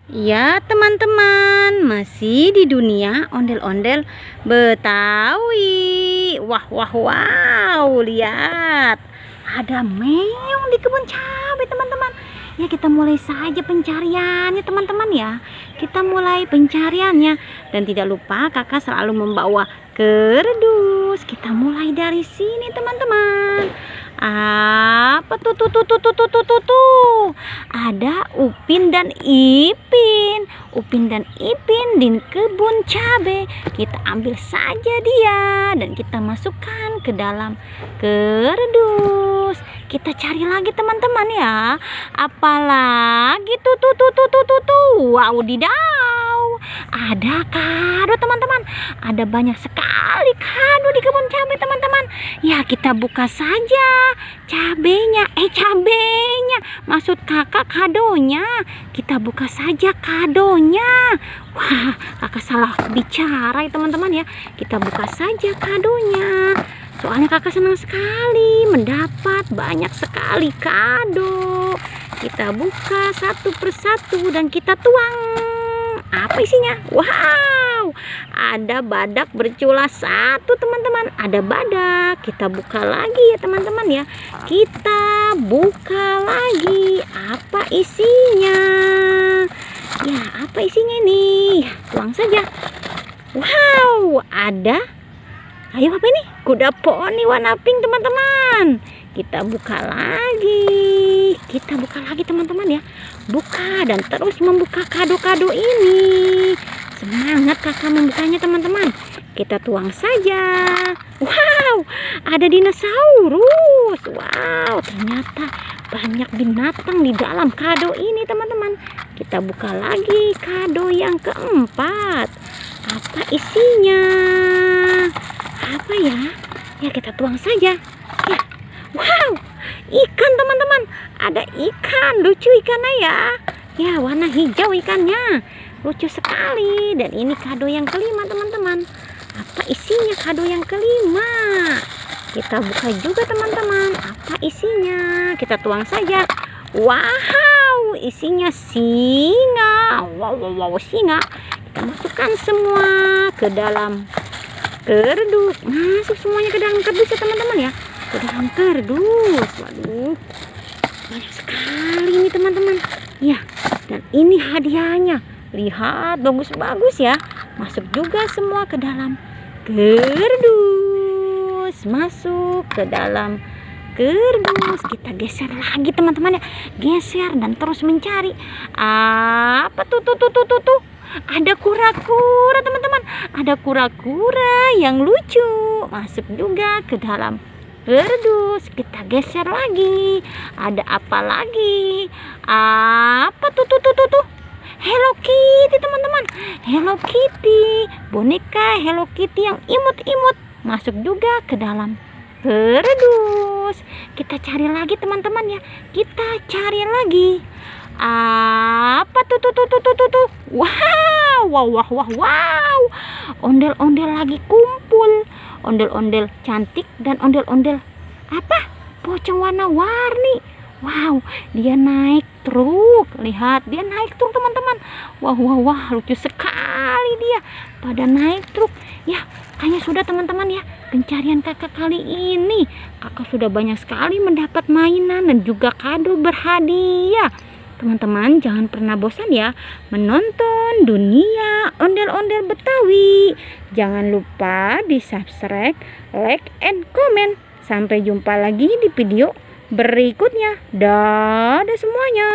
Ya teman-teman, masih di dunia ondel-ondel Betawi. Wah wah wow, lihat ada meong di kebun cabai teman-teman. Ya kita mulai saja pencariannya teman-teman ya. Kita mulai pencariannya. Dan tidak lupa kakak selalu membawa kerdus. Kita mulai dari sini teman-teman. Apa tuh ada Upin dan Ipin. Upin dan Ipin di kebun cabai. Kita ambil saja dia dan kita masukkan ke dalam kerdus. Kita cari lagi teman-teman ya. Apalagi tuh. Wow, didau. Ada kado teman-teman. Ada banyak sekali kado di kebun cabai teman-teman. Ya kita buka saja cabenya. Maksud kakak kadonya. Kita buka saja kadonya. Wah, kakak salah bicara ya teman-teman ya. Kita buka saja kadonya. Soalnya kakak senang sekali mendapat banyak sekali kado. Kita buka satu persatu dan kita tuang. Apa isinya? Wow, ada badak bercula satu teman-teman. Ada badak. Kita buka lagi ya teman-teman ya. Kita buka lagi. Apa isinya? Ya, apa isinya nih? Tuang saja. Wow, ada. Ayo apa ini? Kuda poni warna pink teman-teman. Kita buka lagi. Kita buka lagi teman-teman ya. Buka dan terus membuka kado-kado ini. Semangat kakak membukanya teman-teman. Kita tuang saja. Wow, ada dinosaurus. Wow, ternyata banyak binatang di dalam kado ini teman-teman. Kita buka lagi kado yang keempat. Apa isinya? Apa ya? Ya kita tuang saja. Ya. Wow, ikan teman-teman. Ada ikan, lucu ikannya ya. Ya, warna hijau ikannya. Lucu sekali. Dan ini kado yang kelima teman-teman. Apa isinya kado yang kelima? Kita buka juga teman-teman. Apa isinya? Kita tuang saja. Wow, isinya singa. Wow, singa. Kita masukkan semua ke dalam kerdus. Masuk semuanya ke dalam kerdus ya teman-teman ya. Ke dalam kerdus. Waduh, banyak sekali ini teman-teman. Ya, dan ini hadiahnya. Lihat, bagus-bagus ya. Masuk juga semua ke dalam kerdus. Masuk ke dalam kerdus. Kita geser lagi teman-teman ya. Geser dan terus mencari. Apa tuh. Ada kura-kura teman-teman. Ada kura-kura yang lucu. Masuk juga ke dalam kerdus. Kita geser lagi. Ada apa lagi? Apa tuh? Hello Kitty teman-teman. Hello Kitty. Boneka Hello Kitty yang imut-imut. Masuk juga ke dalam kerdus. Kita cari lagi teman-teman ya. Kita cari lagi. Apa tuh? Wow. Ondel-ondel lagi kumpul. Ondel-ondel cantik dan ondel-ondel apa? Pocong warna-warni. Wow, dia naik truk. Lihat, dia naik truk teman-teman. Wah, lucu sekali dia. Pada naik truk. Ya, kayaknya sudah teman-teman ya. Pencarian kakak kali ini. Kakak sudah banyak sekali mendapat mainan dan juga kado berhadiah. Teman-teman jangan pernah bosan ya menonton dunia ondel-ondel Betawi. Jangan lupa di subscribe, like, and comment. Sampai jumpa lagi di video berikutnya. Dadah semuanya.